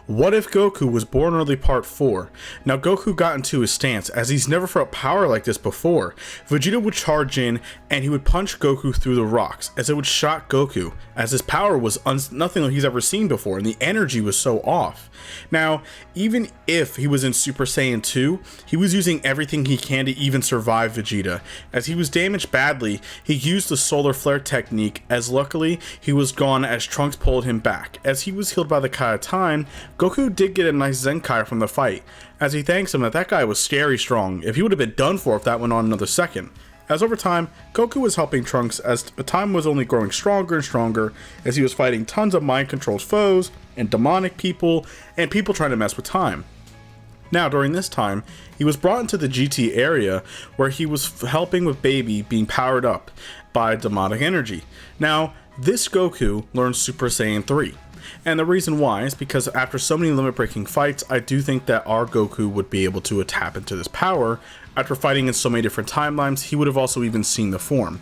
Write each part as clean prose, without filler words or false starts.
What if Goku was born early part 4? Now Goku got into his stance as he's never felt power like this before. Vegeta would charge in and he would punch Goku through the rocks as it would shock Goku, as his power was nothing like he's ever seen before and the energy was so off. Now, even if he was in Super Saiyan 2, he was using everything he can to even survive Vegeta. As he was damaged badly, he used the solar flare technique, as luckily he was gone as Trunks pulled him back. As he was healed by the Kai of Time, Goku did get a nice Zenkai from the fight, as he thanks him that guy was scary strong, if he would have been done for if that went on another second. As over time, Goku was helping Trunks as time was only growing stronger and stronger as he was fighting tons of mind-controlled foes and demonic people and people trying to mess with time. Now, during this time, he was brought into the GT area where he was helping with Baby being powered up by demonic energy. Now, this Goku learned Super Saiyan 3. And the reason why is because after so many limit-breaking fights, I do think that our Goku would be able to tap into this power. After fighting in so many different timelines, he would have also even seen the form.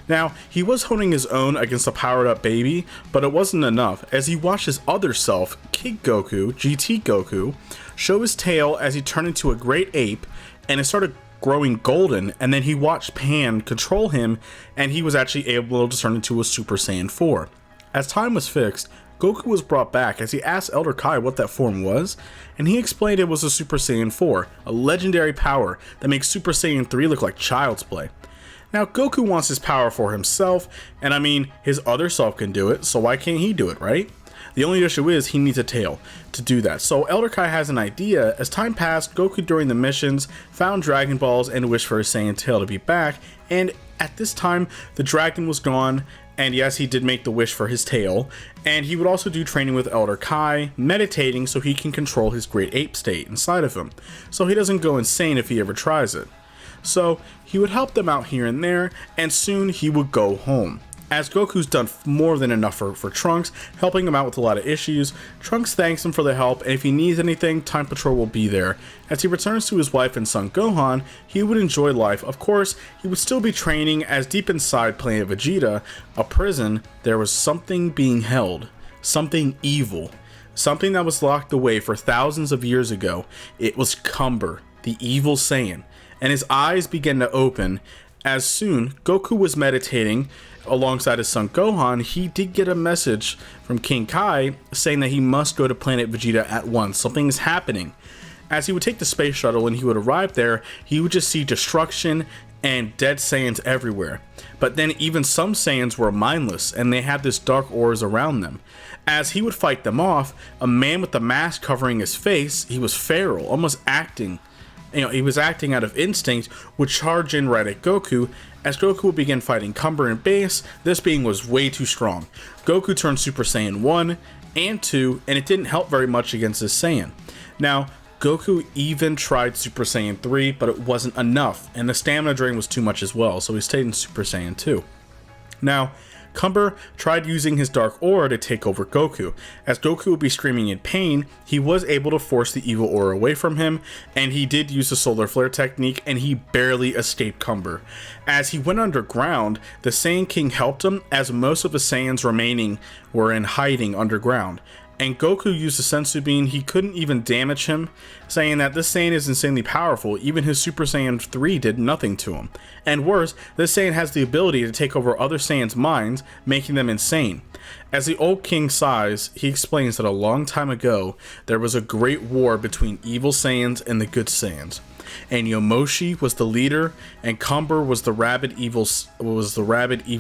Now, he was holding his own against a powered-up Baby, but it wasn't enough, as he watched his other self, Kid Goku, GT Goku, show his tail as he turned into a great ape, and it started growing golden, and then he watched Pan control him, and he was actually able to turn into a Super Saiyan 4. As time was fixed, Goku was brought back as he asked Elder Kai what that form was, and he explained it was a Super Saiyan 4, a legendary power that makes Super Saiyan 3 look like child's play. Now, Goku wants his power for himself, and I mean, his other self can do it, so why can't he do it, right? The only issue is he needs a tail to do that. So Elder Kai has an idea. As time passed, Goku during the missions found Dragon Balls and wished for his Saiyan tail to be back, and at this time, the dragon was gone. And yes, he did make the wish for his tail, and he would also do training with Elder Kai, meditating so he can control his great ape state inside of him, so he doesn't go insane if he ever tries it. So he would help them out here and there, and soon he would go home. As Goku's done more than enough for Trunks, helping him out with a lot of issues, Trunks thanks him for the help, and if he needs anything, Time Patrol will be there. As he returns to his wife and son Gohan, he would enjoy life. Of course, he would still be training, as deep inside Planet Vegeta, a prison, there was something being held. Something evil. Something that was locked away for thousands of years ago. It was Cumber, the evil Saiyan, and his eyes began to open. As soon Goku was meditating alongside his son Gohan, he did get a message from King Kai saying that he must go to Planet Vegeta at once. Something is happening. As he would take the space shuttle and he would arrive there, he would just see destruction and dead Saiyans everywhere. But then even some Saiyans were mindless and they had this dark auras around them. As he would fight them off, a man with a mask covering his face, he was feral, almost acting. He was acting out of instinct, would charge in right at Goku. As Goku would begin fighting Cumber and base, this being was way too strong. Goku turned Super Saiyan 1 and 2, and it didn't help very much against this Saiyan. Now, Goku even tried Super Saiyan 3, but it wasn't enough, and the stamina drain was too much as well, so he stayed in Super Saiyan 2. Now, Cumber tried using his Dark Aura to take over Goku. As Goku would be screaming in pain, he was able to force the evil aura away from him, and he did use the solar flare technique, and he barely escaped Cumber. As he went underground, the Saiyan King helped him, as most of the Saiyans remaining were in hiding underground. And Goku used the Senzu Bean, he couldn't even damage him, saying that this Saiyan is insanely powerful, even his Super Saiyan 3 did nothing to him. And worse, this Saiyan has the ability to take over other Saiyans' minds, making them insane. As the old king sighs, he explains that a long time ago, there was a great war between evil Saiyans and the good Saiyans. And Yomoshi was the leader, and Cumber was the rabid evil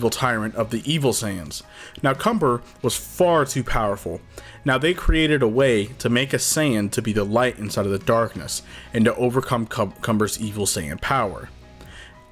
tyrant of the evil Saiyans. Now Cumber was far too powerful. Now they created a way to make a Saiyan to be the light inside of the darkness, and to overcome Cumber's evil Saiyan power.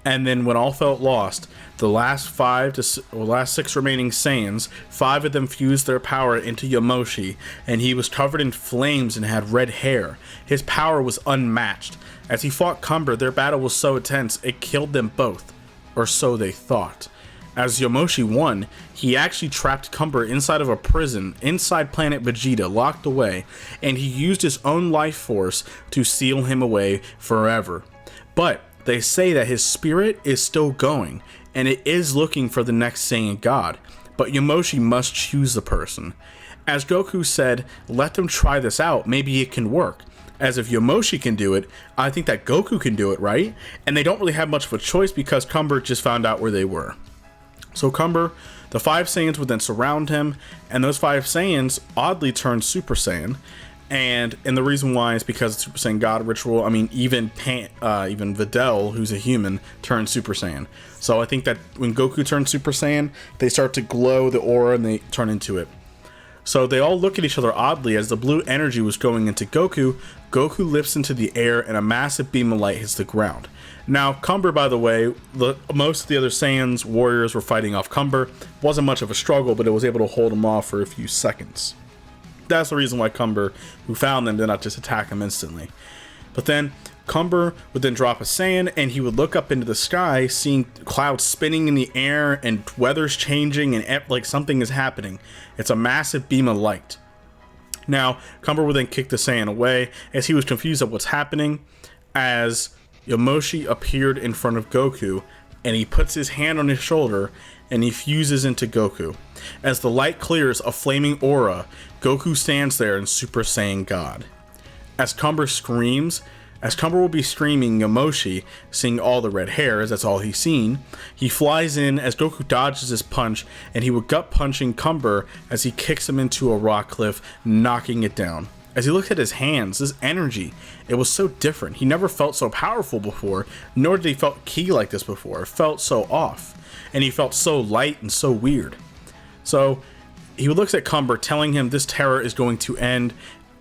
And then when all felt lost, the last 6 remaining Saiyans, 5 of them fused their power into Yomoshi, and he was covered in flames and had red hair. His power was unmatched. As he fought Cumber, their battle was so intense, it killed them both. Or so they thought. As Yomoshi won, he actually trapped Cumber inside of a prison, inside Planet Vegeta, locked away, and he used his own life force to seal him away forever. But they say that his spirit is still going, and it is looking for the next Saiyan God, but Yomoshi must choose the person. As Goku said, let them try this out, maybe it can work. As if Yamoshi can do it, I think that Goku can do it, right? And they don't really have much of a choice because Cumber just found out where they were. So Cumber, the 5 Saiyans would then surround him, and those 5 Saiyans oddly turned Super Saiyan. And the reason why is because of Super Saiyan God ritual. I mean, even Videl, who's a human, turned Super Saiyan. So I think that when Goku turns Super Saiyan, they start to glow the aura and they turn into it. So they all look at each other oddly as the blue energy was going into Goku. Goku lifts into the air and a massive beam of light hits the ground. Now, Cumber, by the way, most of the other Saiyans, warriors were fighting off Cumber. Wasn't much of a struggle, but it was able to hold him off for a few seconds. That's the reason why Cumber, who found them, did not just attack him instantly. But then Cumber would then drop a Saiyan and he would look up into the sky, seeing clouds spinning in the air and weather's changing and like something is happening. It's a massive beam of light. Now, Cumber would then kick the Saiyan away as he was confused at what's happening, as Yamoshi appeared in front of Goku and he puts his hand on his shoulder and he fuses into Goku. As the light clears a flaming aura, Goku stands there in Super Saiyan God. As Cumber screams, as Cumber will be screaming, Yamoshi, seeing all the red hairs, that's all he's seen, he flies in as Goku dodges his punch, and he would gut punching Cumber as he kicks him into a rock cliff, knocking it down. As he looked at his hands, his energy, it was so different. He never felt so powerful before, nor did he felt ki like this before. It felt so off, and he felt so light and so weird. So he looks at Cumber, telling him this terror is going to end.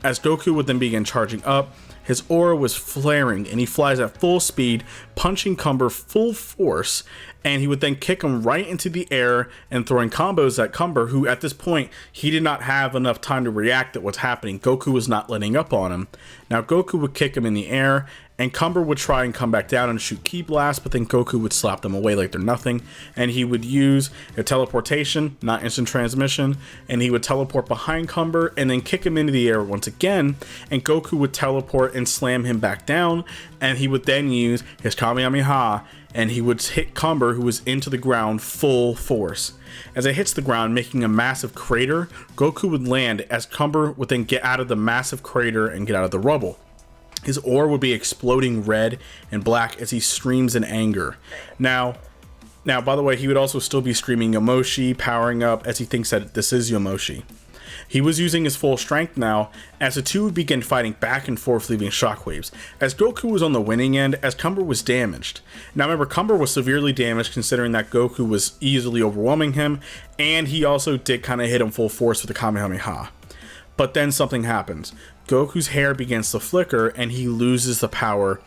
As Goku would then begin charging up, his aura was flaring and he flies at full speed, punching Cumber full force, and he would then kick him right into the air and throwing combos at Cumber, who at this point, he did not have enough time to react at what's happening. Goku was not letting up on him. Now Goku would kick him in the air and Cumber would try and come back down and shoot ki blasts, but then Goku would slap them away like they're nothing, and he would use a teleportation, not instant transmission, and he would teleport behind Cumber and then kick him into the air once again, and Goku would teleport and slam him back down, and he would then use his Kamehameha and he would hit Cumber, who was into the ground, full force. As it hits the ground, making a massive crater, Goku would land as Cumber would then get out of the massive crater and get out of the rubble. His aura would be exploding red and black as he screams in anger. Now, by the way, he would also still be screaming Yamoshi, powering up as he thinks that this is Yamoshi. He was using his full strength now, as the two would begin fighting back and forth, leaving shockwaves, as Goku was on the winning end, as Cumber was damaged. Now remember, Cumber was severely damaged considering that Goku was easily overwhelming him, and he also did kind of hit him full force with the Kamehameha. But then something happens. Goku's hair begins to flicker and he loses the power,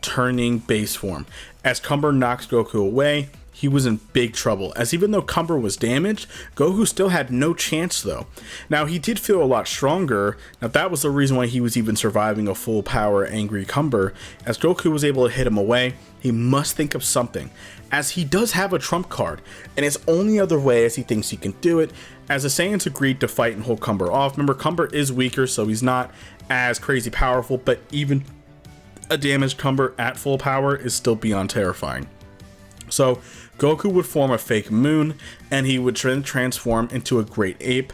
turning base form. As Cumber knocks Goku away, he was in big trouble, as even though Cumber was damaged, Goku still had no chance though. Now he did feel a lot stronger. Now that was the reason why he was even surviving a full power angry Cumber. As Goku was able to hit him away, he must think of something, as he does have a trump card, and his only other way as he thinks he can do it, as the Saiyans agreed to fight and hold Cumber off. Remember, Cumber is weaker, so he's not as crazy powerful, but even a damaged Cumber at full power is still beyond terrifying. So Goku would form a fake moon, and he would transform into a great ape,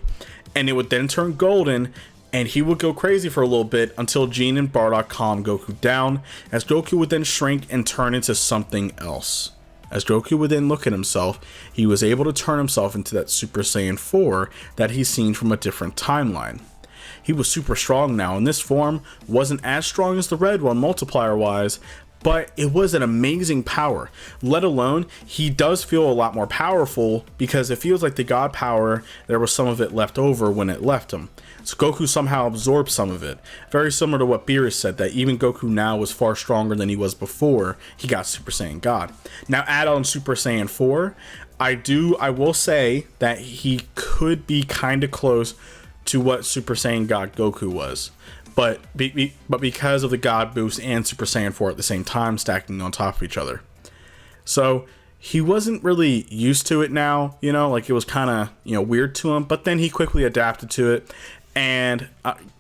and it would then turn golden, and he would go crazy for a little bit until Jean and Bardock calm Goku down, as Goku would then shrink and turn into something else. As Goku would then look at himself, he was able to turn himself into that Super Saiyan 4 that he's seen from a different timeline. He was super strong now, and this form wasn't as strong as the red one multiplier wise, but it was an amazing power. Let alone, he does feel a lot more powerful because it feels like the God power, there was some of it left over when it left him. So Goku somehow absorbed some of it. Very similar to what Beerus said, that even Goku now was far stronger than he was before he got Super Saiyan God. Now add on Super Saiyan 4, I will say that he could be kind of close to what Super Saiyan God Goku was. But because of the God boost and Super Saiyan 4 at the same time stacking on top of each other. So he wasn't really used to it now, like it was kind of, weird to him, but then he quickly adapted to it. And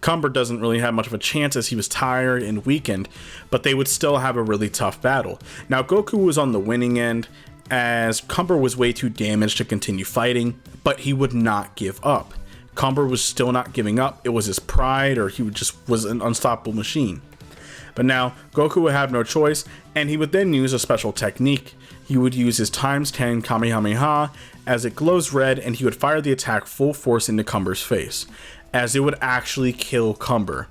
Cumber doesn't really have much of a chance as he was tired and weakened, but they would still have a really tough battle. Now Goku was on the winning end, as Cumber was way too damaged to continue fighting, but he would not give up. Cumber was still not giving up. It was his pride, or he was an unstoppable machine. But now Goku would have no choice, and he would then use a special technique. He would use his ×10 Kamehameha as it glows red, and he would fire the attack full force into Cumber's face, as it would actually kill Cumber.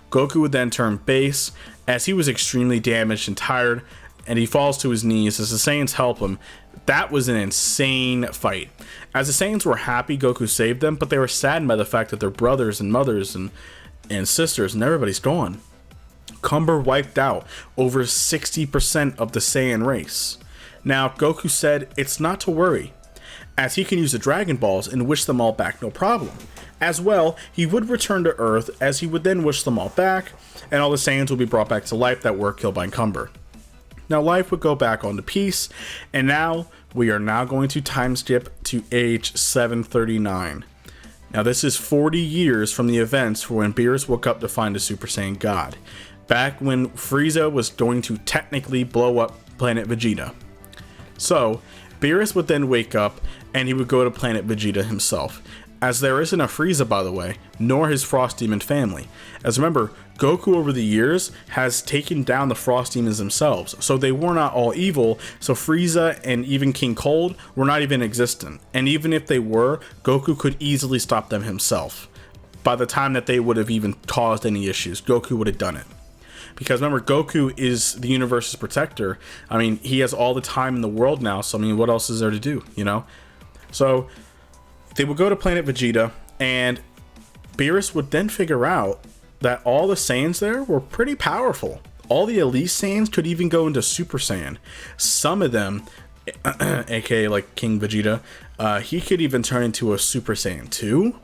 Goku would then turn base, as he was extremely damaged and tired, and he falls to his knees as the Saiyans help him. That was an insane fight. As the Saiyans were happy Goku saved them, but they were saddened by the fact that their brothers and mothers and sisters and everybody's gone. Cumber wiped out over 60% of the Saiyan race. Now, Goku said it's not to worry, as he can use the Dragon Balls and wish them all back no problem. As well, he would return to Earth, as he would then wish them all back, and all the Saiyans would be brought back to life that were killed by Cumber. Now life would go back onto peace, and now we are now going to time skip to age 739. Now this is 40 years from the events for when Beerus woke up to find a Super Saiyan God, back when Frieza was going to technically blow up planet Vegeta. So Beerus would then wake up and he would go to planet Vegeta himself, as there isn't a Frieza, by the way, nor his Frost Demon family. As remember, Goku over the years has taken down the Frost Demons themselves, so they were not all evil, so Frieza and even King Cold were not even existent. And even if they were, Goku could easily stop them himself. By the time that they would have even caused any issues, Goku would have done it. Because remember, Goku is the universe's protector. I mean, he has all the time in the world now, so I mean, what else is there to do, you know? So they would go to planet Vegeta, and Beerus would then figure out that all the Saiyans there were pretty powerful. All the Elite Saiyans could even go into Super Saiyan. Some of them, aka like King Vegeta, he could even turn into a Super Saiyan 2.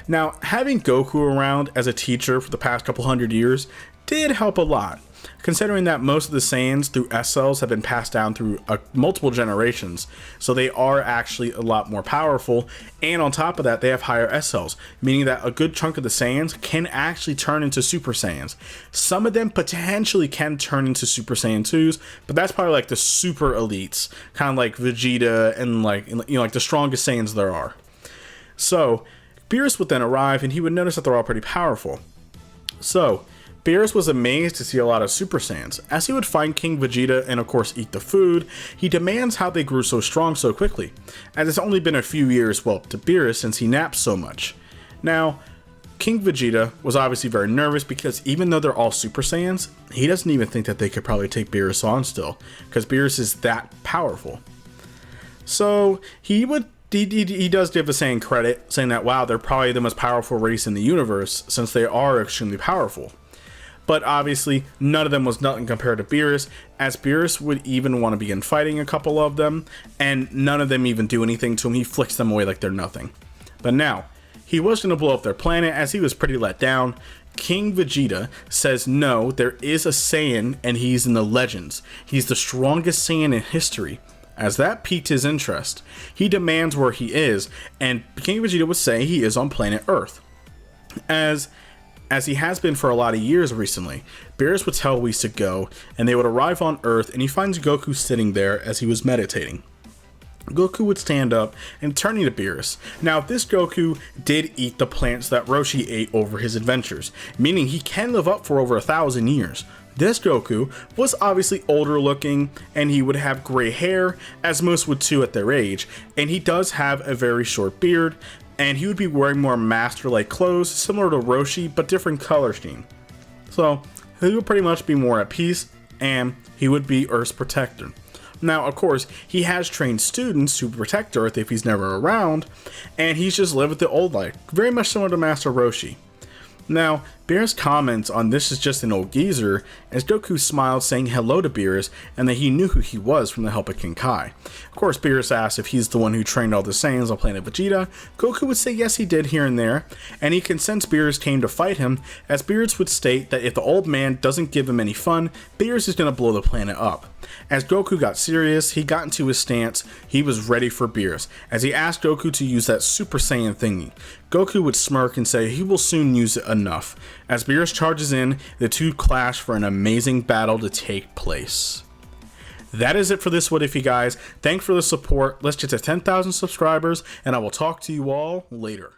Now, having Goku around as a teacher for the past couple hundred years did help a lot, considering that most of the Saiyans through S cells have been passed down through multiple generations, so they are actually a lot more powerful, and on top of that they have higher S cells, meaning that a good chunk of the Saiyans can actually turn into Super Saiyans. Some of them potentially can turn into Super Saiyan 2s, but that's probably like the super elites, kind of like Vegeta and like, you know, like the strongest Saiyans there are. So Beerus would then arrive and he would notice that they're all pretty powerful. So Beerus was amazed to see a lot of Super Saiyans. As he would find King Vegeta and of course eat the food, he demands how they grew so strong so quickly, as it's only been a few years, well, to Beerus since he naps so much. Now, King Vegeta was obviously very nervous because even though they're all Super Saiyans, he doesn't even think that they could probably take Beerus on still, because Beerus is that powerful. So he does give the Saiyan credit, saying that, wow, they're probably the most powerful race in the universe since they are extremely powerful. But obviously, none of them was nothing compared to Beerus, as Beerus would even want to begin fighting a couple of them, and none of them even do anything to him. He flicks them away like they're nothing. But now, he was going to blow up their planet, as he was pretty let down. King Vegeta says no, there is a Saiyan, and he's in the legends. He's the strongest Saiyan in history. As that piqued his interest, he demands where he is, and King Vegeta would say he is on planet Earth. As he has been for a lot of years recently, Beerus would tell Whis to go, and they would arrive on Earth, and he finds Goku sitting there as he was meditating. Goku would stand up and turning to Beerus. Now, this Goku did eat the plants that Roshi ate over his adventures, meaning he can live up for over 1,000 years. This Goku was obviously older looking, and he would have gray hair, as most would too at their age, and he does have a very short beard, and he would be wearing more master-like clothes, similar to Roshi, but different color scheme. So, he would pretty much be more at peace, and he would be Earth's protector. Now, of course, he has trained students to protect Earth if he's never around, and he's just lived with the old life, very much similar to Master Roshi. Now, Beerus comments on this is just an old geezer, as Goku smiled saying hello to Beerus and that he knew who he was from the help of King Kai. Of course, Beerus asks if he's the one who trained all the Saiyans on planet Vegeta. Goku would say yes, he did here and there, and he consents Beerus came to fight him, as Beerus would state that if the old man doesn't give him any fun, Beerus is going to blow the planet up. As Goku got serious, he got into his stance. He was ready for Beerus, as he asked Goku to use that Super Saiyan thingy. Goku would smirk and say he will soon use it enough. As Beerus charges in, the two clash for an amazing battle to take place. That is it for this What If, you guys. Thanks for the support. Let's get to 10,000 subscribers, and I will talk to you all later.